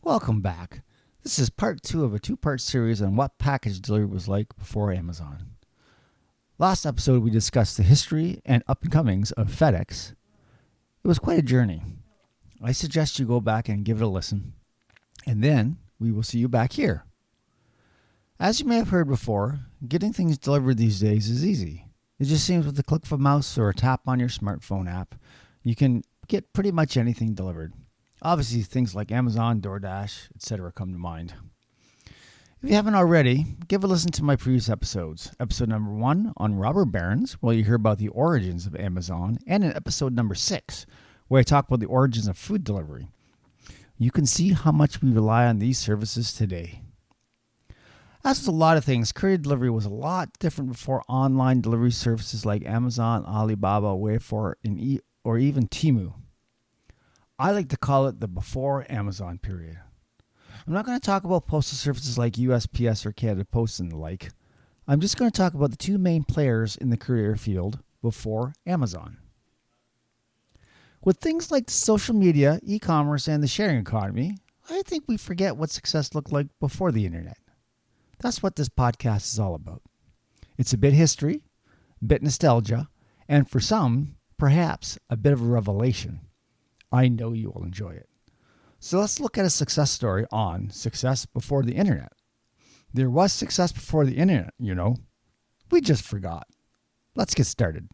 Welcome back. This is part 2 of a 2-part series on what package delivery was like before Amazon. Last episode we discussed the history and up-and-comings of FedEx. It was quite a journey. I suggest you go back and give it a listen, and then we will see you back here. As you may have heard before, getting things delivered these days is easy. It just seems with the click of a mouse or a tap on your smartphone app, you can get pretty much anything delivered. Obviously, things like Amazon, DoorDash, etc. come to mind. If you haven't already, give a listen to my previous episodes. Episode number 1 on robber barons, where you hear about the origins of Amazon, and in episode number 6, where I talk about the origins of food delivery. You can see how much we rely on these services today. As with a lot of things, courier delivery was a lot different before online delivery services like Amazon, Alibaba, Wayfair, or even Temu. I like to call it the before Amazon period. I'm not going to talk about postal services like USPS or Canada Post and the like. I'm just going to talk about the two main players in the courier field before Amazon. With things like social media, e-commerce, and the sharing economy, I think we forget what success looked like before the internet. That's what this podcast is all about. It's a bit history, a bit nostalgia, and for some, perhaps a bit of a revelation. I know you will enjoy it. So let's look at a success story on success before the internet. There was success before the internet, you know. We just forgot. Let's get started.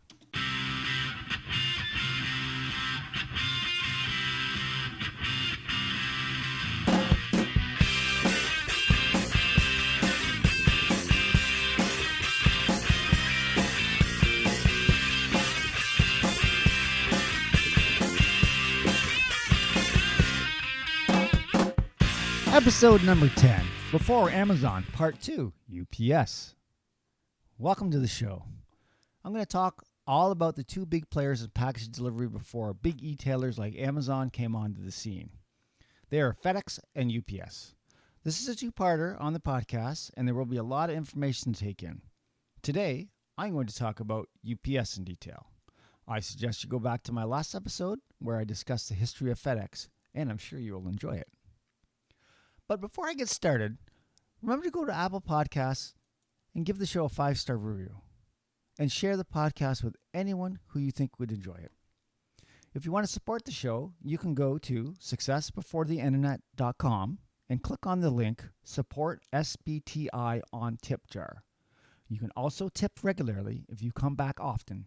Episode number 10, Before Amazon, Part 2, UPS. Welcome to the show. I'm going to talk all about the two big players in package delivery before big e-tailers like Amazon came onto the scene. They are FedEx and UPS. This is a two-parter on the podcast, and there will be a lot of information to take in. Today, I'm going to talk about UPS in detail. I suggest you go back to my last episode where I discussed the history of FedEx, and I'm sure you will enjoy it. But before I get started, remember to go to Apple Podcasts and give the show a 5-star review. And share the podcast with anyone who you think would enjoy it. If you want to support the show, you can go to successbeforetheinternet.com and click on the link Support SBTI on Tip Jar. You can also tip regularly if you come back often.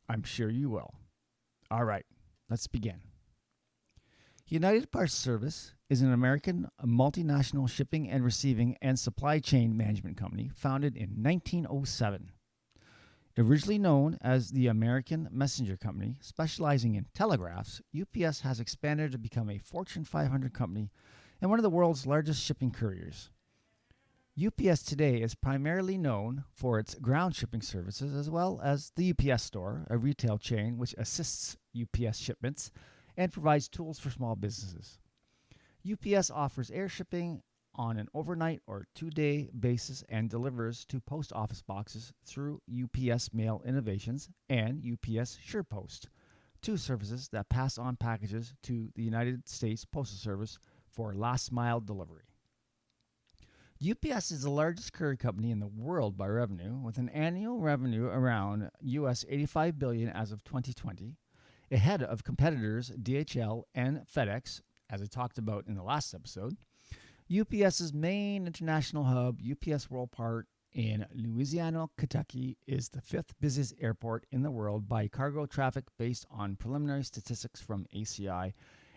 I'm sure you will. All right, let's begin. United Parcel Service is an American multinational shipping and receiving and supply chain management company founded in 1907. Originally known as the American Messenger Company, specializing in telegraphs, UPS has expanded to become a Fortune 500 company and one of the world's largest shipping couriers. UPS today is primarily known for its ground shipping services as well as the UPS Store, a retail chain which assists UPS shipments and provides tools for small businesses. UPS offers air shipping on an overnight or 2-day basis and delivers to post office boxes through UPS Mail Innovations and UPS SurePost, two services that pass on packages to the United States Postal Service for last-mile delivery. UPS is the largest courier company in the world by revenue, with an annual revenue around US $85 billion as of 2020, ahead of competitors DHL and FedEx, as I talked about in the last episode. UPS's main international hub, UPS World Park in Louisiana, Kentucky, is the 5th busiest airport in the world by cargo traffic based on preliminary statistics from ACI,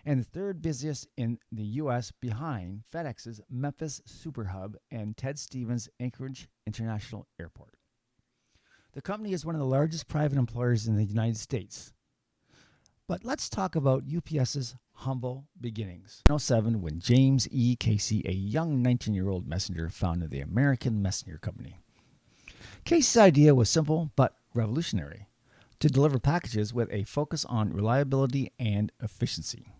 and the 3rd busiest in the U.S. behind FedEx's Memphis Super Hub and Ted Stevens Anchorage International Airport. The company is one of the largest private employers in the United States. But let's talk about UPS's humble beginnings. In 1907, when James E. Casey, a young 19-year-old messenger, founded the American Messenger Company. Casey's idea was simple but revolutionary: to deliver packages with a focus on reliability and efficiency.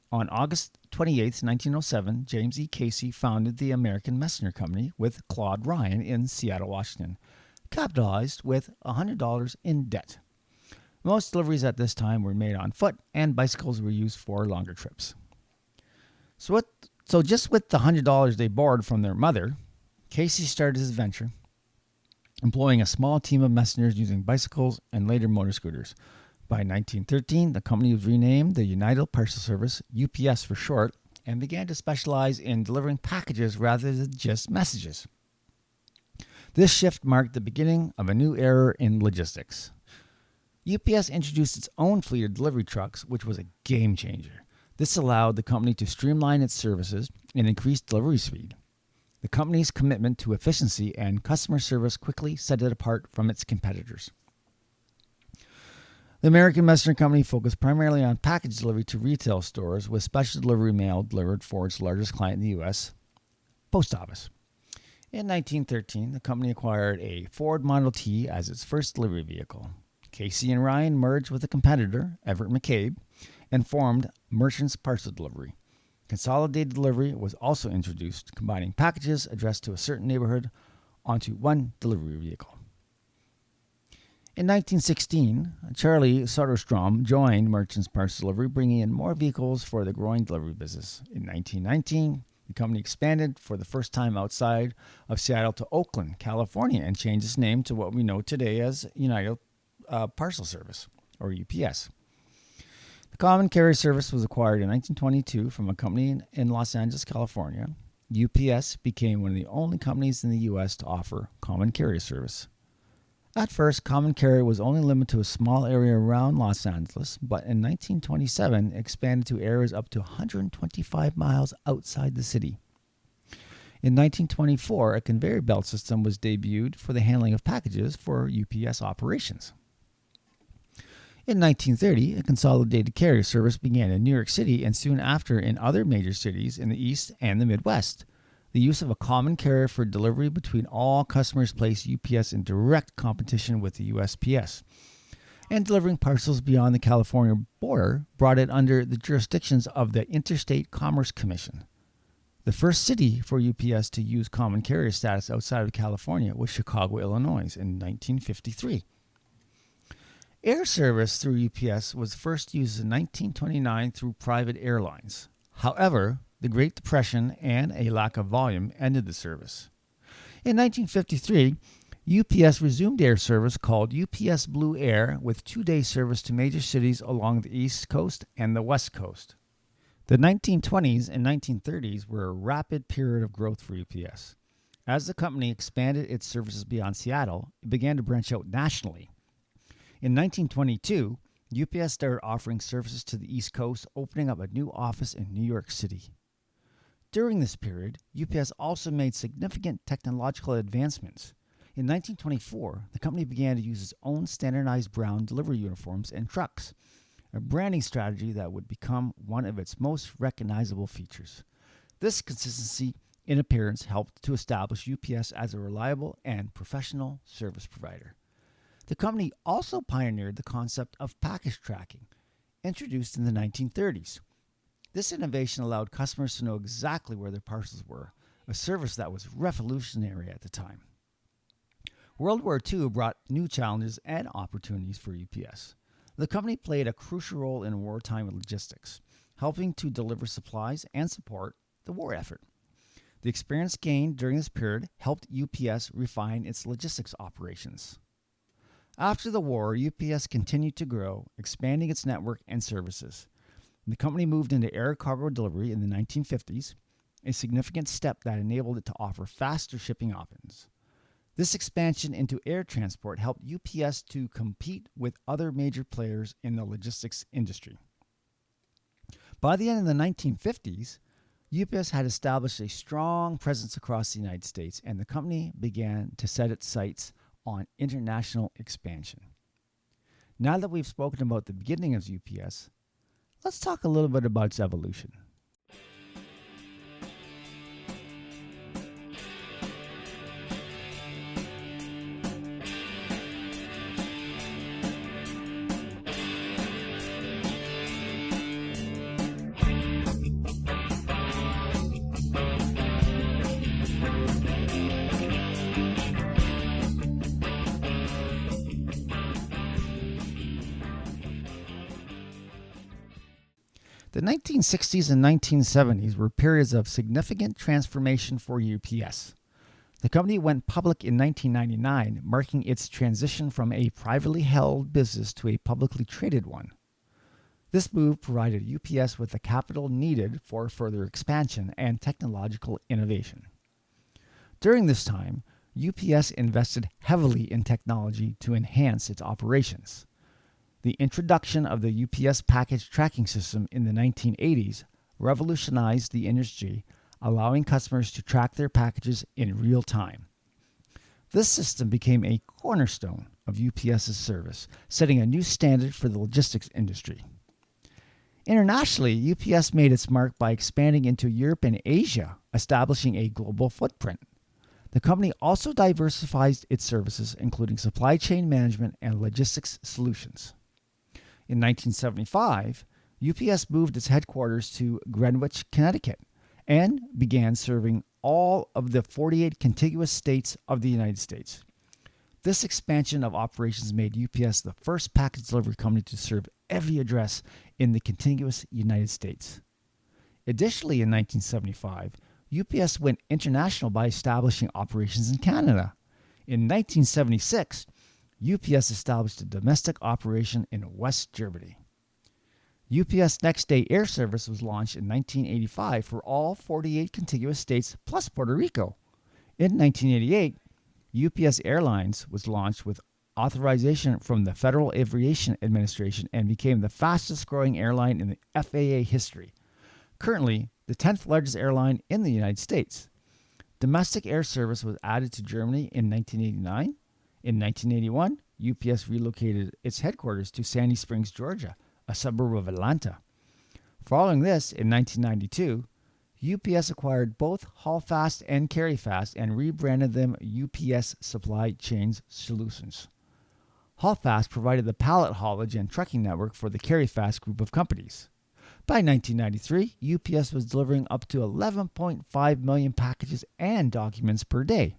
On August 28, 1907, James E. Casey founded the American Messenger Company with Claude Ryan in Seattle, Washington, capitalized with $100 in debt. Most deliveries at this time were made on foot, and bicycles were used for longer trips. So what So just with the $100 they borrowed from their mother, Casey started his venture, employing a small team of messengers using bicycles and later motor scooters. By 1913, the company was renamed the United Parcel Service, UPS for short, and began to specialize in delivering packages rather than just messages. This shift marked the beginning of a new era in logistics. UPS introduced its own fleet of delivery trucks, which was a game changer. This allowed the company to streamline its services and increase delivery speed. The company's commitment to efficiency and customer service quickly set it apart from its competitors. The American Messenger Company focused primarily on package delivery to retail stores, with special delivery mail delivered for its largest client in the U.S., Post Office. In 1913, the company acquired a Ford Model T as its first delivery vehicle. Casey and Ryan merged with a competitor, Everett McCabe, and formed Merchants Parcel Delivery. Consolidated delivery was also introduced, combining packages addressed to a certain neighborhood onto one delivery vehicle. In 1916, Charlie Soderstrom joined Merchants Parcel Delivery, bringing in more vehicles for the growing delivery business. In 1919, the company expanded for the first time outside of Seattle to Oakland, California, and changed its name to what we know today as United Parcel Service, or UPS. The Common Carrier Service was acquired in 1922 from a company in Los Angeles, California. UPS became one of the only companies in the U.S. to offer Common Carrier Service. At first, Common Carrier was only limited to a small area around Los Angeles, but in 1927 expanded to areas up to 125 miles outside the city. In 1924, a conveyor belt system was debuted for the handling of packages for UPS operations. In 1930, a consolidated carrier service began in New York City and soon after in other major cities in the East and the Midwest. The use of a common carrier for delivery between all customers placed UPS in direct competition with the USPS. And delivering parcels beyond the California border brought it under the jurisdictions of the Interstate Commerce Commission. The first city for UPS to use common carrier status outside of California was Chicago, Illinois in 1953. Air service through UPS was first used in 1929 through private airlines. However, the Great Depression and a lack of volume ended the service. In 1953, UPS resumed air service called UPS Blue Air with 2-day service to major cities along the East Coast and the West Coast. The 1920s and 1930s were a rapid period of growth for UPS. As the company expanded its services beyond Seattle, it began to branch out nationally. In 1922, UPS started offering services to the East Coast, opening up a new office in New York City. During this period, UPS also made significant technological advancements. In 1924, the company began to use its own standardized brown delivery uniforms and trucks, a branding strategy that would become one of its most recognizable features. This consistency in appearance helped to establish UPS as a reliable and professional service provider. The company also pioneered the concept of package tracking, introduced in the 1930s. This innovation allowed customers to know exactly where their parcels were, a service that was revolutionary at the time. World War II brought new challenges and opportunities for UPS. The company played a crucial role in wartime logistics, helping to deliver supplies and support the war effort. The experience gained during this period helped UPS refine its logistics operations. After the war, UPS continued to grow, expanding its network and services. The company moved into air cargo delivery in the 1950s, a significant step that enabled it to offer faster shipping options. This expansion into air transport helped UPS to compete with other major players in the logistics industry. By the end of the 1950s, UPS had established a strong presence across the United States, and the company began to set its sights on international expansion. Now that we've spoken about the beginning of UPS, let's talk a little bit about its evolution. The 1960s and 1970s were periods of significant transformation for UPS. The company went public in 1999, marking its transition from a privately held business to a publicly traded one. This move provided UPS with the capital needed for further expansion and technological innovation. During this time, UPS invested heavily in technology to enhance its operations. The introduction of the UPS package tracking system in the 1980s revolutionized the industry, allowing customers to track their packages in real time. This system became a cornerstone of UPS's service, setting a new standard for the logistics industry. Internationally, UPS made its mark by expanding into Europe and Asia, establishing a global footprint. The company also diversified its services, including supply chain management and logistics solutions. In 1975, UPS moved its headquarters to Greenwich, Connecticut, and began serving all of the 48 contiguous states of the United States. This expansion of operations made UPS the first package delivery company to serve every address in the contiguous United States. Additionally, in 1975, UPS went international by establishing operations in Canada. In 1976, UPS established a domestic operation in West Germany. UPS Next Day Air Service was launched in 1985 for all 48 contiguous states plus Puerto Rico. In 1988, UPS Airlines was launched with authorization from the Federal Aviation Administration and became the fastest growing airline in the FAA history. Currently, the 10th largest airline in the United States. Domestic air service was added to Germany in 1989. In 1981, UPS relocated its headquarters to Sandy Springs, Georgia, a suburb of Atlanta. Following this, in 1992, UPS acquired both Haulfast and CarryFast and rebranded them UPS Supply Chain Solutions. Haulfast provided the pallet haulage and trucking network for the CarryFast group of companies. By 1993, UPS was delivering up to 11.5 million packages and documents per day.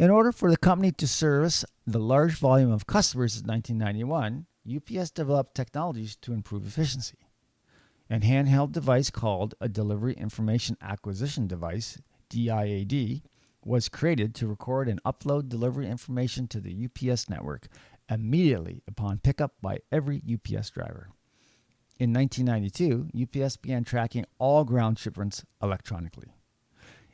In order for the company to service the large volume of customers in 1991, UPS developed technologies to improve efficiency. A handheld device called a Delivery Information Acquisition Device, DIAD, was created to record and upload delivery information to the UPS network immediately upon pickup by every UPS driver. In 1992, UPS began tracking all ground shipments electronically.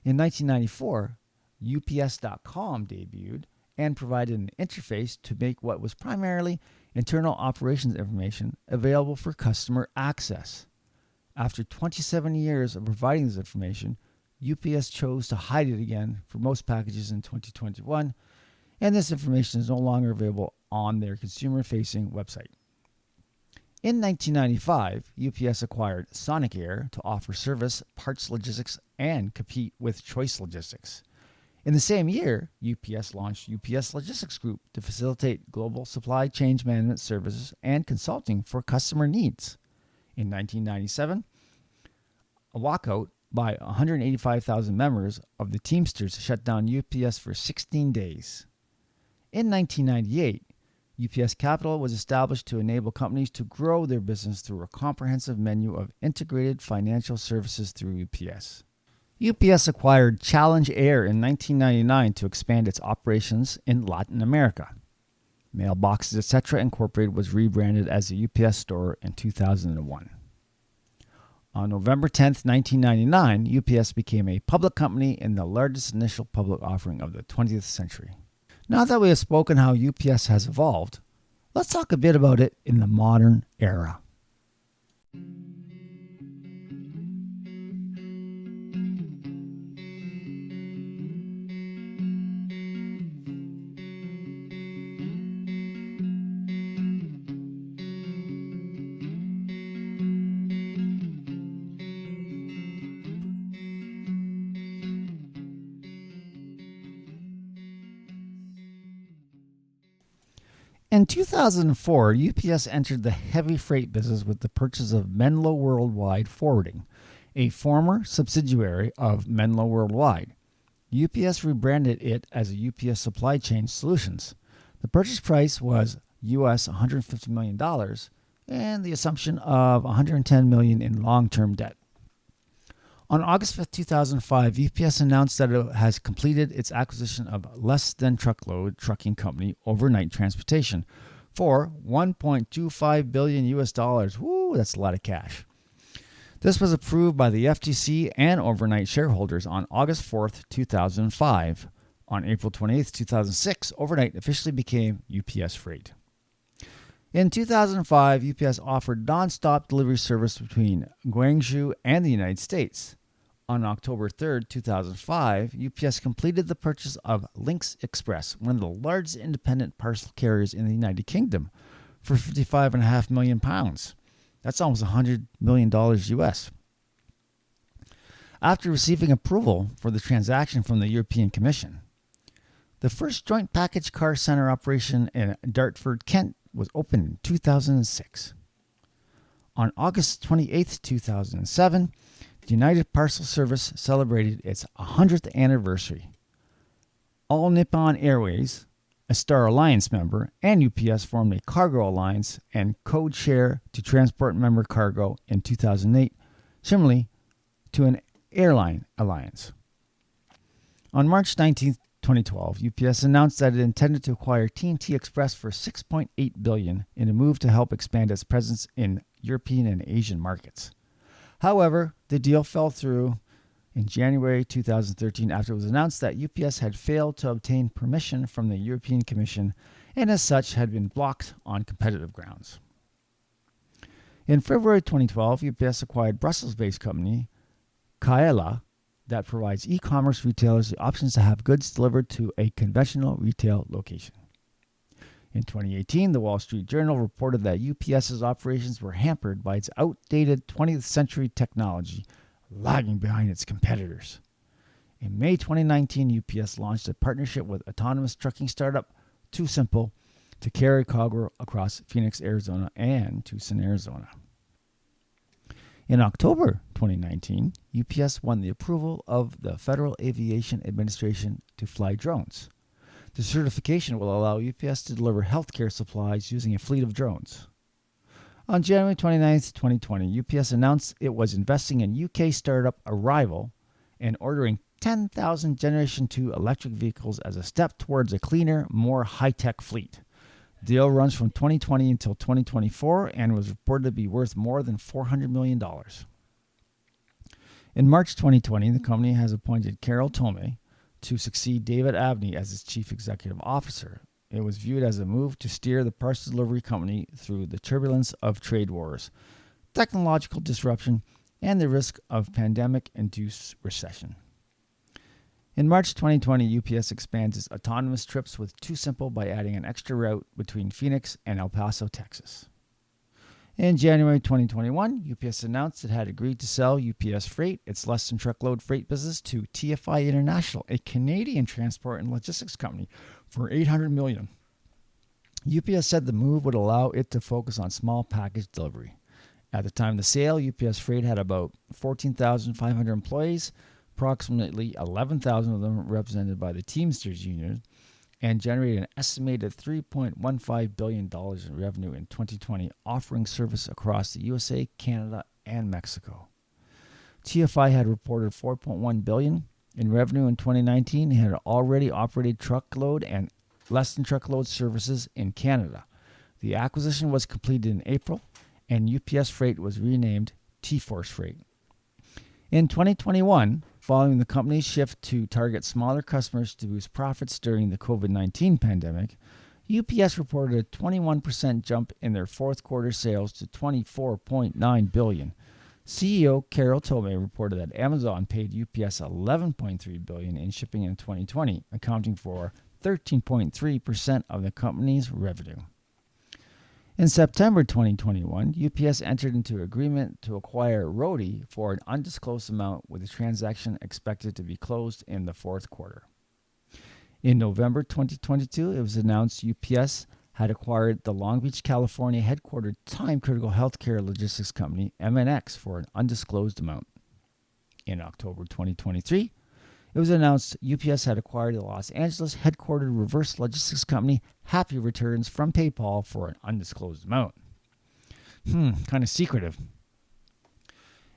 In 1994, UPS.com debuted and provided an interface to make what was primarily internal operations information available for customer access. After 27 years of providing this information, UPS chose to hide it again for most packages in 2021, and this information is no longer available on their consumer-facing website. In 1995, UPS acquired Sonic Air to offer service, parts logistics, and compete with Choice Logistics. In the same year, UPS launched UPS Logistics Group to facilitate global supply chain management services and consulting for customer needs. In 1997, a walkout by 185,000 members of the Teamsters shut down UPS for 16 days. In 1998, UPS Capital was established to enable companies to grow their business through a comprehensive menu of integrated financial services through UPS. UPS acquired Challenge Air in 1999 to expand its operations in Latin America. Mailboxes, etc. Incorporated was rebranded as the UPS Store in 2001. On November 10, 1999, UPS became a public company in the largest initial public offering of the 20th century. Now that we have spoken how UPS has evolved, let's talk a bit about it in the modern era. In 2004, UPS entered the heavy freight business with the purchase of Menlo Worldwide Forwarding, a former subsidiary of Menlo Worldwide. UPS rebranded it as a UPS Supply Chain Solutions. The purchase price was US $150 million, and the assumption of $110 million in long-term debt. On August 5, 2005, UPS announced that it has completed its acquisition of less than truckload trucking company Overnight Transportation for $1.25 billion US. Woo, that's a lot of cash. This was approved by the FTC and Overnight shareholders on August 4, 2005. On April 28, 2006, Overnight officially became UPS Freight. In 2005, UPS offered nonstop delivery service between Guangzhou and the United States. On October 3, 2005, UPS completed the purchase of Lynx Express, one of the largest independent parcel carriers in the United Kingdom, for £55.5 million. That's almost $100 million US. After receiving approval for the transaction from the European Commission, the first joint package car center operation in Dartford, Kent, was opened in 2006. On August 28, 2007, the United Parcel Service celebrated its 100th anniversary. All Nippon Airways, a Star Alliance member, and UPS formed a cargo alliance and code share to transport member cargo in 2008, similarly to an airline alliance. On March 19, 2012, UPS announced that it intended to acquire TNT Express for $6.8 billion in a move to help expand its presence in European and Asian markets. However, the deal fell through in January 2013 after it was announced that UPS had failed to obtain permission from the European Commission and as such had been blocked on competitive grounds. In February 2012, UPS acquired Brussels-based company Kaela that provides e-commerce retailers the options to have goods delivered to a conventional retail location. In 2018, the Wall Street Journal reported that UPS's operations were hampered by its outdated 20th century technology, lagging behind its competitors. In May 2019, UPS launched a partnership with autonomous trucking startup Too Simple to carry cargo across Phoenix, Arizona and Tucson, Arizona. In October 2019, UPS won the approval of the Federal Aviation Administration to fly drones. The certification will allow UPS to deliver healthcare supplies using a fleet of drones. On January 29, 2020, UPS announced it was investing in UK startup Arrival and ordering 10,000 Generation 2 electric vehicles as a step towards a cleaner, more high-tech fleet. The deal runs from 2020 until 2024 and was reported to be worth more than $400 million. In March 2020, the company has appointed Carol Tomé to succeed David Abney as its chief executive officer. It was viewed as a move to steer the parcel delivery company through the turbulence of trade wars, technological disruption, and the risk of pandemic-induced recession. In March 2020, UPS expands its autonomous trips with Too Simple by adding an extra route between Phoenix and El Paso, Texas. In January 2021, UPS announced it had agreed to sell UPS Freight, its less-than-truckload freight business, to TFI International, a Canadian transport and logistics company, for $800 million. UPS said the move would allow it to focus on small package delivery. At the time of the sale, UPS Freight had about 14,500 employees, approximately 11,000 of them represented by the Teamsters Union, and generated an estimated $3.15 billion in revenue in 2020, offering service across the USA, Canada, and Mexico. TFI had reported $4.1 billion in revenue in 2019 and had already operated truckload and less-than-truckload services in Canada. The acquisition was completed in April, and UPS Freight was renamed T-Force Freight. In 2021, following the company's shift to target smaller customers to boost profits during the COVID-19 pandemic, UPS reported a 21% jump in their fourth quarter sales to $24.9 billion. CEO Carol Tomé reported that Amazon paid UPS $11.3 billion in shipping in 2020, accounting for 13.3% of the company's revenue. In September 2021, UPS entered into an agreement to acquire Roadie for an undisclosed amount, with the transaction expected to be closed in the fourth quarter. In November 2022, it was announced UPS had acquired the Long Beach, California headquartered time-critical healthcare logistics company MNX for an undisclosed amount. In October 2023, it was announced UPS had acquired the Los Angeles headquartered reverse logistics company Happy Returns from PayPal for an undisclosed amount. Kind of secretive.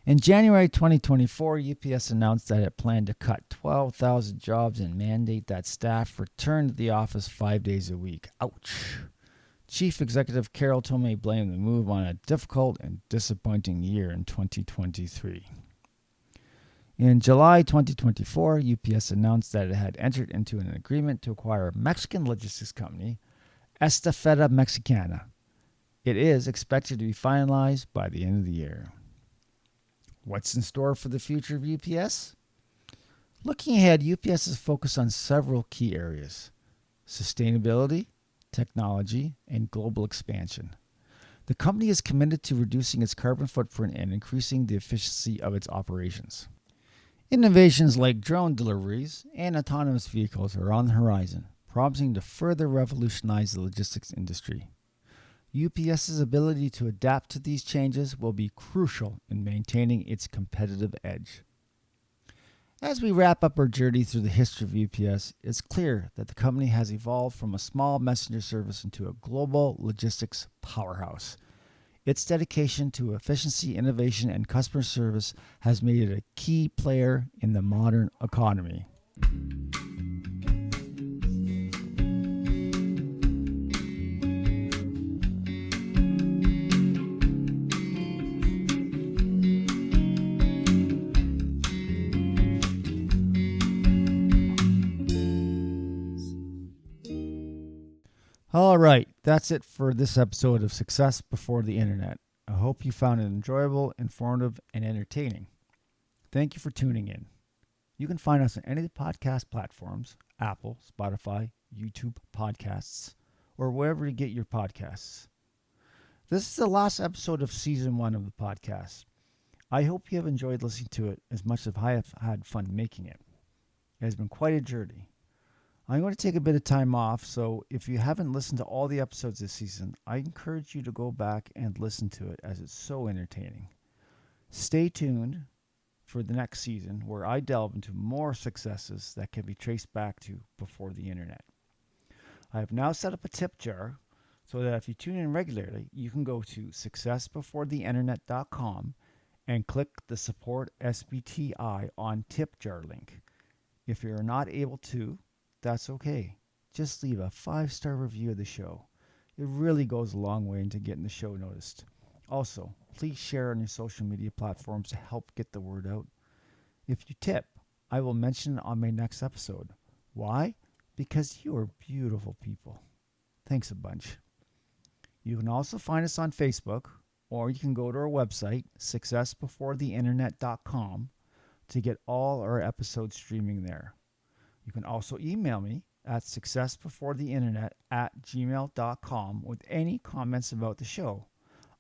In January 2024, UPS announced that it planned to cut 12,000 jobs and mandate that staff return to the office 5 days a week. Ouch. Chief Executive Carol Tomei blamed the move on a difficult and disappointing year in 2023. In July 2024, UPS announced that it had entered into an agreement to acquire a Mexican logistics company, Estafeta Mexicana. It is expected to be finalized by the end of the year. What's in store for the future of UPS? Looking ahead, UPS is focused on several key areas: sustainability, technology, and global expansion. The company is committed to reducing its carbon footprint and increasing the efficiency of its operations. Innovations like drone deliveries and autonomous vehicles are on the horizon, promising to further revolutionize the logistics industry. UPS's ability to adapt to these changes will be crucial in maintaining its competitive edge. As we wrap up our journey through the history of UPS, it's clear that the company has evolved from a small messenger service into a global logistics powerhouse. Its dedication to efficiency, innovation, and customer service has made it a key player in the modern economy. All right, that's it for this episode of Success Before the Internet. I hope you found it enjoyable, informative, and entertaining. Thank you for tuning in. You can find us on any of the podcast platforms: Apple, Spotify, YouTube podcasts, or wherever you get your podcasts. This is the last episode of Season 1 of the podcast. I hope you have enjoyed listening to it as much as I have had fun making it. It has been quite a journey. I'm going to take a bit of time off, so if you haven't listened to all the episodes this season, I encourage you to go back and listen to it, as it's so entertaining. Stay tuned for the next season, where I delve into more successes that can be traced back to before the internet. I have now set up a tip jar so that if you tune in regularly, you can go to successbeforetheinternet.com and click the Support SBTI on Tip Jar link. If you're not able to, that's okay. Just leave a 5-star review of the show. It really goes a long way into getting the show noticed. Also, please share on your social media platforms to help get the word out. If you tip, I will mention it on my next episode. Why? Because you are beautiful people. Thanks a bunch. You can also find us on Facebook, or you can go to our website, successbeforetheinternet.com, to get all our episodes streaming there. You can also email me at successbeforetheinternet@gmail.com with any comments about the show.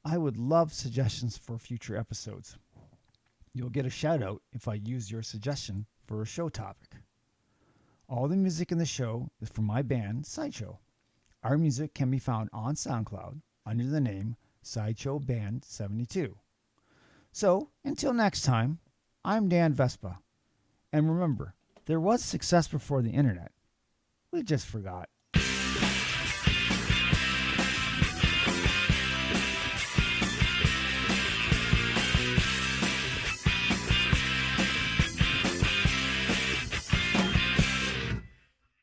I would love suggestions for future episodes. You'll get a shout out if I use your suggestion for a show topic. All the music in the show is from my band, Sideshow. Our music can be found on SoundCloud under the name Sideshow Band 72. So, until next time, I'm Dan Vespa. And remember, there was success before the internet. We just forgot.